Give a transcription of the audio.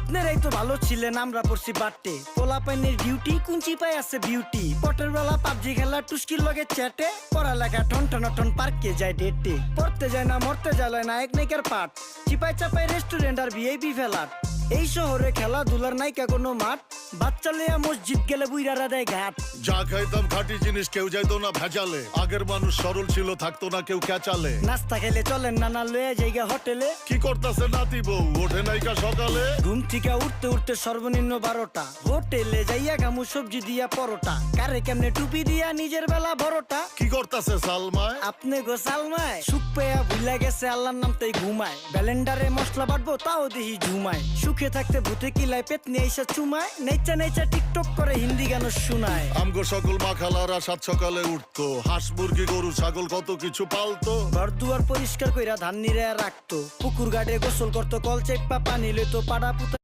আপনারাই তো ভালো ছিলেন, আমরা পড়ছি বাট্টে। পোলা পাইনের ডিউটি, কুঞ্চি পাই আছে বিউটি। পটের বেলা পাবজি খেলা, টুস্কির লগে চ্যাটে। পড়ালেখা টন টন পার্কে যায় ডেটে। পড়তে যায় না মরতে যায় নায়ক নায়িকার পাঠ। চিপাই চাপাই রেস্টুরেন্ট আর ভিআইপি ফেলাট। এই শহরে খেলাধুলার নায়িকা কোনো মাঠ। বাচ্চা লইয়া মসজিদ গেলে বুইরারা দেয় ঘাট। যা খাইতাম খাঁটি জিনিস, কেউ যাইতো না ভেজালে। আগের মানুষ সরল ছিল, থাকতো না কেউ ক্যাচালে। নাস্তা খেলে চলেন নানা লইয়া জায়গা হোটেলে। কি করতাছে নাতি বউ, ওঠে নাইকা সকালে। ঘুম থেকে উঠতে উঠতে সর্বনিম্ন 12টা। হোটেলে যাইয়া গামু সবজি দিয়া পরোটা। কারে কেমনে টুপি দিয়া নিজের বেলা বড়টা। কি করতাছে সালমায়, আপনি গো সালমায় সুখ পেয়া ভুলা গেছে আল্লাহর নাম তাই ঘুমায়। ব্যালেন্ডারে মশলা বাটবো তাও দেখি ঝুমায়। সুখে থাকতে ভূতে কিলায় পেট নিয়ে এসে চুমায়। নেচা নেচা টিকটক করে হিন্দি গান শোনায়। আমগো সকল মাখালারা সাত সকালে উঠতো। হাঁস মুরগি গরু ছাগল কত কিছু পালতো। ঘর দুয়ার পরিষ্কার কইরা ধান নিরে রাখতো। পুকুর গাড়ে গোসল করতো, কল চেপা পানি লইতো। পাড়া পুতা